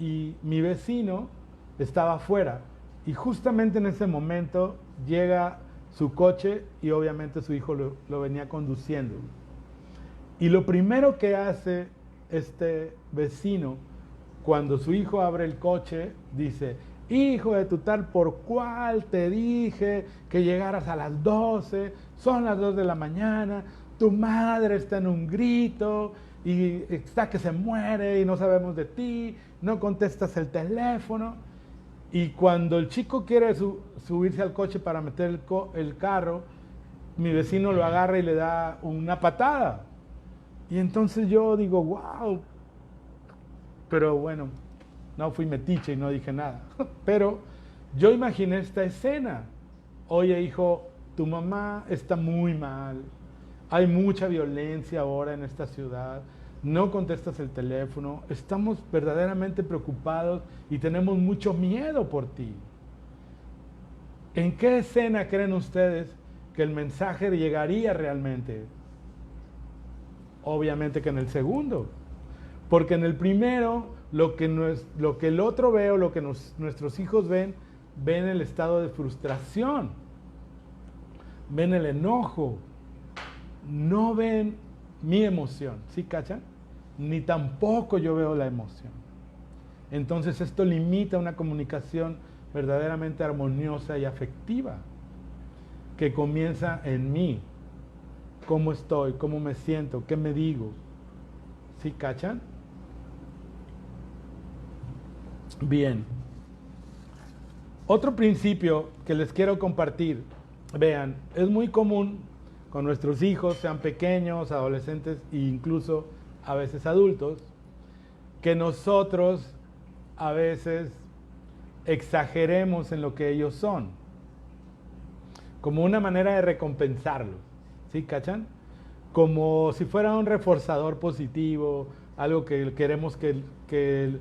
y mi vecino estaba afuera y justamente en ese momento llega su coche y obviamente su hijo lo venía conduciendo. Y lo primero que hace este vecino, cuando su hijo abre el coche, dice, hijo de tu tal por cual te dije que llegaras a las 12, son las 2 de la mañana, tu madre está en un grito y está que se muere y no sabemos de ti, no contestas el teléfono. Y cuando el chico quiere subirse al coche para meter el carro, mi vecino lo agarra y le da una patada. Y entonces yo digo, wow, pero bueno, no fui metiche y no dije nada. Pero yo imaginé esta escena. Oye, hijo, tu mamá está muy mal. Hay mucha violencia ahora en esta ciudad. No contestas el teléfono. Estamos verdaderamente preocupados y tenemos mucho miedo por ti. ¿En qué escena creen ustedes que el mensaje llegaría realmente? Obviamente que en el segundo, porque en el primero lo que el otro ve o lo que nuestros hijos ven el estado de frustración, ven el enojo, no ven mi emoción, ¿sí cachan? Ni tampoco yo veo la emoción. Entonces esto limita una comunicación verdaderamente armoniosa y afectiva que comienza en mí. ¿Cómo estoy? ¿Cómo me siento? ¿Qué me digo? ¿Sí cachan? Bien. Otro principio que les quiero compartir, vean, es muy común con nuestros hijos, sean pequeños, adolescentes e incluso a veces adultos, que nosotros a veces exageremos en lo que ellos son, como una manera de recompensarlos, ¿sí cachan? Como si fuera un reforzador positivo, algo que queremos que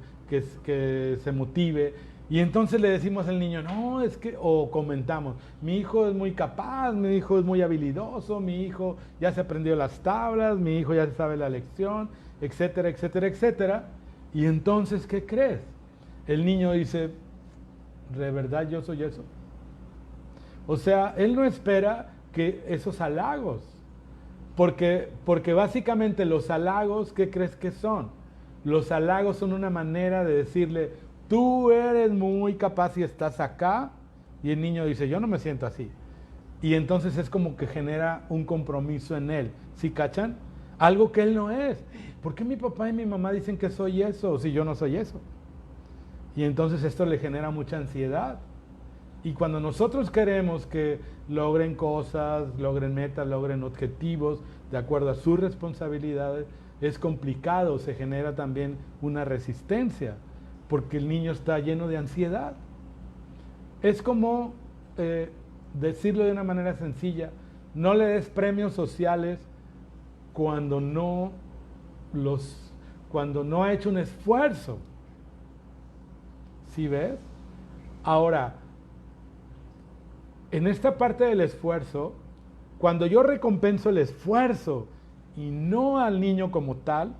se motive. Y entonces le decimos al niño, no, es que, o comentamos, mi hijo es muy capaz, mi hijo es muy habilidoso, mi hijo ya se aprendió las tablas, mi hijo ya sabe la lección, etcétera, etcétera, etcétera. Y entonces, ¿qué crees? El niño dice, ¿de verdad yo soy eso? O sea, él no espera que esos halagos, porque básicamente los halagos, ¿qué crees que son? Los halagos son una manera de decirle, tú eres muy capaz y estás acá, y el niño dice, yo no me siento así. Y entonces es como que genera un compromiso en él, ¿sí cachan? Algo que él no es. ¿Por qué mi papá y mi mamá dicen que soy eso si yo no soy eso? Y entonces esto le genera mucha ansiedad. Y cuando nosotros queremos que logren cosas, logren metas, logren objetivos de acuerdo a sus responsabilidades, es complicado, se genera también una resistencia, porque el niño está lleno de ansiedad. Es como, decirlo de una manera sencilla, no le des premios sociales cuando no ha hecho un esfuerzo. ¿Sí ves? Ahora, en esta parte del esfuerzo, cuando yo recompenso el esfuerzo y no al niño como tal,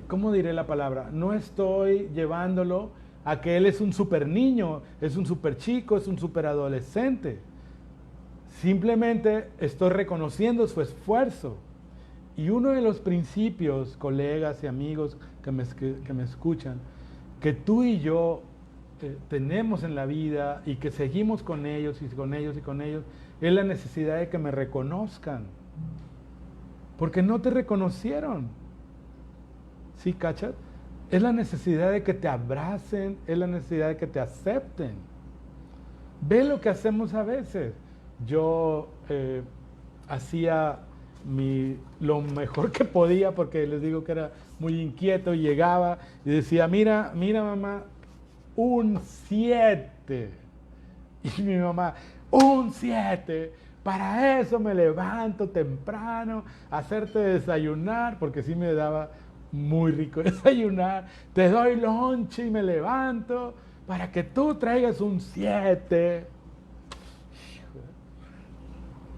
¿cómo diré la palabra? No estoy llevándolo a que él es un super niño, es un super chico, es un super adolescente. Simplemente estoy reconociendo su esfuerzo. Y uno de los principios, colegas y amigos que me escuchan, que tú y yo tenemos en la vida y que seguimos con ellos y con ellos y con ellos, es la necesidad de que me reconozcan. Porque no te reconocieron. ¿Sí, cachas? Es la necesidad de que te abracen, es la necesidad de que te acepten. Ve lo que hacemos a veces. Yo hacía lo mejor que podía, porque les digo que era muy inquieto, y llegaba y decía, mira mamá, un 7. Y mi mamá, un 7, para eso me levanto temprano, hacerte desayunar, porque sí me daba muy rico desayunar, te doy lonche y me levanto para que tú traigas un 7.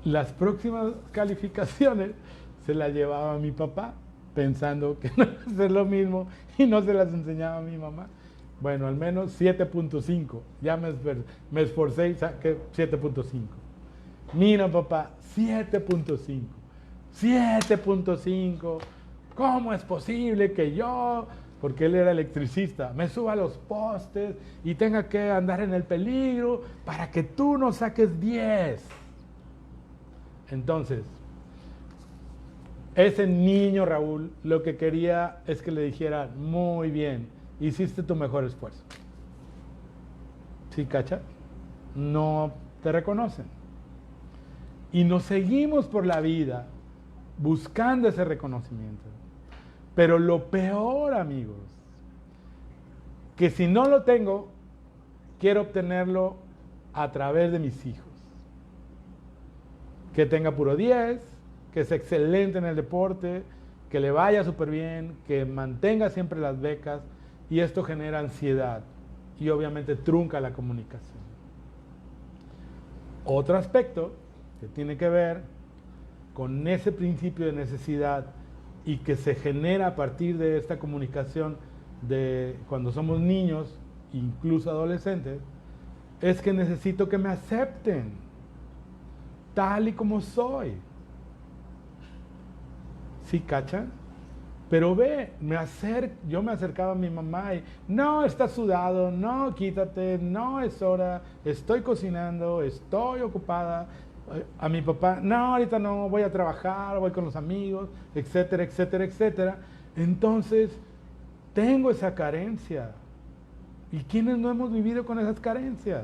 Las próximas calificaciones se las llevaba mi papá, pensando que no iba a ser lo mismo, y no se las enseñaba a mi mamá. Bueno, al menos 7.5. Ya me esforcé y saqué 7.5. Mira, papá, 7.5. 7.5. ¿Cómo es posible que yo, porque él era electricista, me suba a los postes y tenga que andar en el peligro para que tú no saques 10? Entonces, ese niño Raúl lo que quería es que le dijeran, muy bien, hiciste tu mejor esfuerzo. ¿Sí, cacha? No te reconocen. Y nos seguimos por la vida buscando ese reconocimiento. Pero lo peor, amigos, que si no lo tengo, quiero obtenerlo a través de mis hijos. Que tenga puro 10, que sea excelente en el deporte, que le vaya súper bien, que mantenga siempre las becas, y esto genera ansiedad y obviamente trunca la comunicación. Otro aspecto que tiene que ver con ese principio de necesidad y que se genera a partir de esta comunicación de cuando somos niños, incluso adolescentes, es que necesito que me acepten tal y como soy. ¿Sí cachan? Pero ve, yo me acercaba a mi mamá y, no, estás sudado, no, quítate, no es hora, estoy cocinando, estoy ocupada. A mi papá, no, ahorita no, voy a trabajar, voy con los amigos, etcétera, etcétera, etcétera. Entonces, tengo esa carencia. ¿Y quiénes no hemos vivido con esas carencias?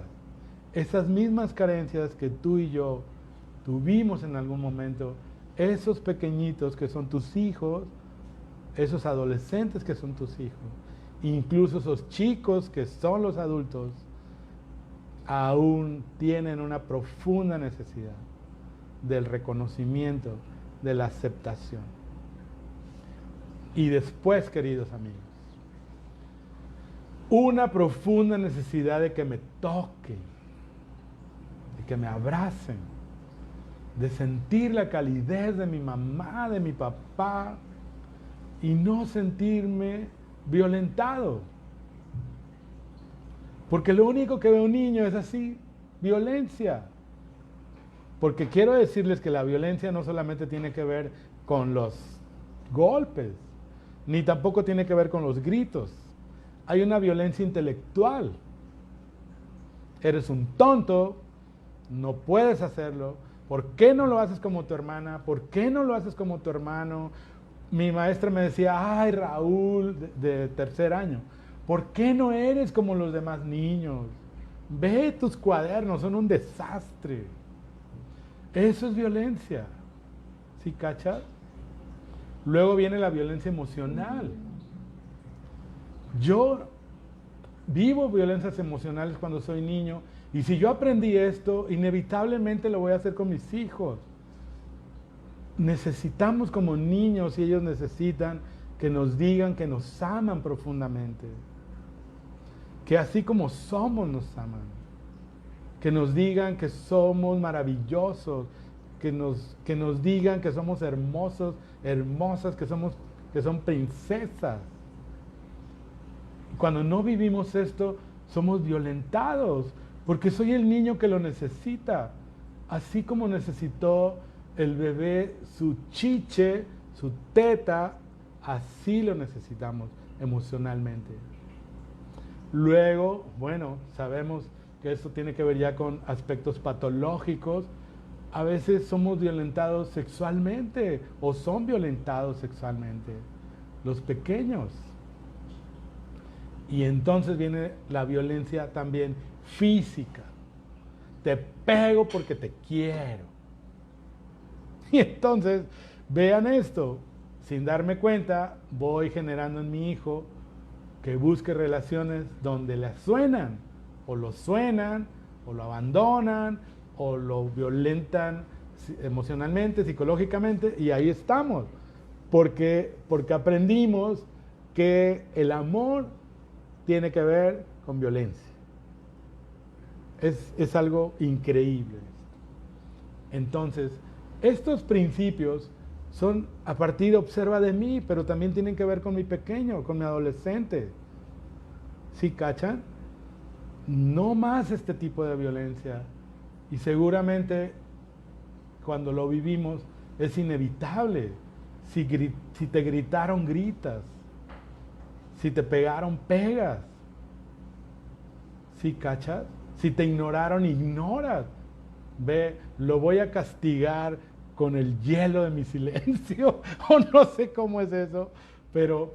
Esas mismas carencias que tú y yo tuvimos en algún momento esos pequeñitos que son tus hijos, esos adolescentes que son tus hijos, incluso esos chicos que son los adultos, aún tienen una profunda necesidad del reconocimiento, de la aceptación. Y después, queridos amigos, una profunda necesidad de que me toquen, de que me abracen, de sentir la calidez de mi mamá, de mi papá, y no sentirme violentado. Porque lo único que ve un niño es así, violencia. Porque quiero decirles que la violencia no solamente tiene que ver con los golpes, ni tampoco tiene que ver con los gritos. Hay una violencia intelectual. Eres un tonto, no puedes hacerlo. ¿Por qué no lo haces como tu hermana? ¿Por qué no lo haces como tu hermano? Mi maestra me decía, ay Raúl, de tercer año, ¿por qué no eres como los demás niños? Ve tus cuadernos, son un desastre. Eso es violencia. ¿Sí cachas? Luego viene la violencia emocional. Yo vivo violencias emocionales cuando soy niño, y si yo aprendí esto, inevitablemente lo voy a hacer con mis hijos. Necesitamos como niños, y ellos necesitan que nos digan que nos aman profundamente, que así como somos nos aman, que nos digan que somos maravillosos, que nos digan que somos hermosos, hermosas, que son princesas. Cuando no vivimos esto, somos violentados, porque soy el niño que lo necesita, así como necesitó el bebé su chiche, su teta, así lo necesitamos emocionalmente. Luego, bueno, sabemos que esto tiene que ver ya con aspectos patológicos. A veces somos violentados sexualmente o son violentados sexualmente los pequeños. Y entonces viene la violencia también física. Te pego porque te quiero. Y entonces, vean esto, sin darme cuenta, voy generando en mi hijo que busque relaciones donde le suenan, o lo abandonan, o lo violentan emocionalmente, psicológicamente, y ahí estamos, porque aprendimos que el amor tiene que ver con violencia. Es algo increíble. Entonces, estos principios son a partir de observa de mí, pero también tienen que ver con mi pequeño, con mi adolescente. ¿Sí cachan? No más este tipo de violencia. Y seguramente cuando lo vivimos es inevitable. Si te gritaron, gritas. Si te pegaron, pegas. ¿Sí cachas? Si te ignoraron, ignoras. Ve, lo voy a castigar con el hielo de mi silencio, o no sé cómo es eso, pero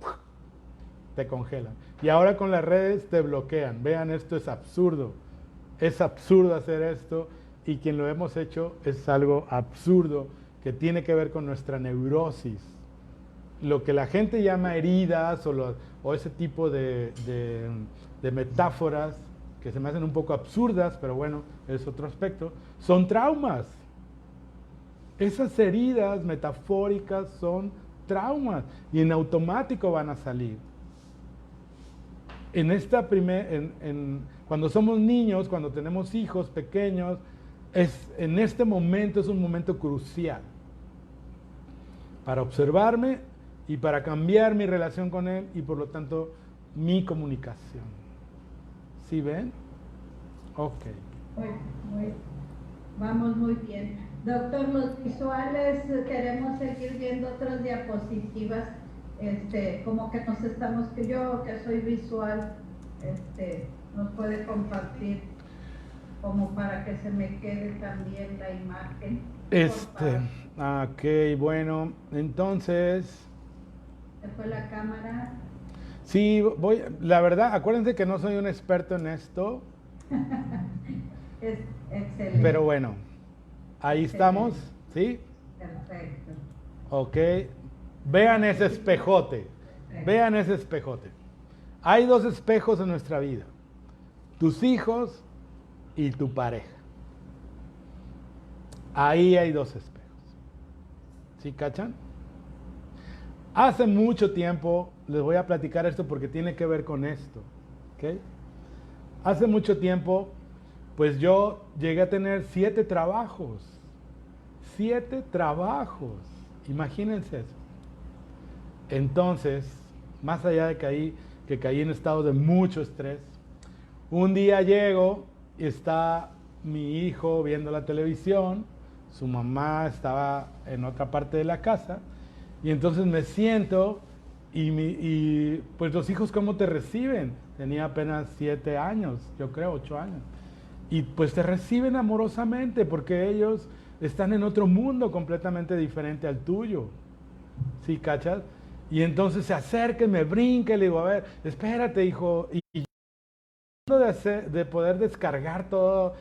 te congelan. Y ahora con las redes te bloquean. Vean, esto es absurdo. Es absurdo hacer esto, y quien lo hemos hecho es algo absurdo que tiene que ver con nuestra neurosis. Lo que la gente llama heridas o ese tipo de metáforas que se me hacen un poco absurdas, pero bueno, es otro aspecto, son traumas. Esas heridas metafóricas son traumas y en automático van a salir. Cuando somos niños, cuando tenemos hijos pequeños, en este momento es un momento crucial para observarme y para cambiar mi relación con él y por lo tanto mi comunicación. ¿Sí ven? Ok. Vamos muy bien. Doctor, los visuales, queremos seguir viendo otras diapositivas, como que nos estamos, yo que soy visual, nos puede compartir como para que se me quede también la imagen. Ok, bueno, entonces... ¿Se fue la cámara? Sí, la verdad, acuérdense que no soy un experto en esto. Es excelente. Pero bueno, ahí estamos, ¿sí? Perfecto. ¿Ok? Vean ese espejote. Vean ese espejote. Hay dos espejos en nuestra vida. Tus hijos y tu pareja. Ahí hay dos espejos. ¿Sí cachan? Hace mucho tiempo, les voy a platicar esto porque tiene que ver con esto. ¿Ok? Hace mucho tiempo, pues yo llegué a tener 7 trabajos. 7 trabajos. Imagínense eso. Entonces, más allá de que caí en estado de mucho estrés, un día llego y está mi hijo viendo la televisión, su mamá estaba en otra parte de la casa, y entonces me siento y pues los hijos, ¿cómo te reciben? Tenía apenas 7 años, yo creo, 8 años. Y pues te reciben amorosamente porque ellos están en otro mundo completamente diferente al tuyo. ¿Sí, cachas? Y entonces se acerca y me brinca y le digo, a ver, espérate, hijo. Y de poder descargar todo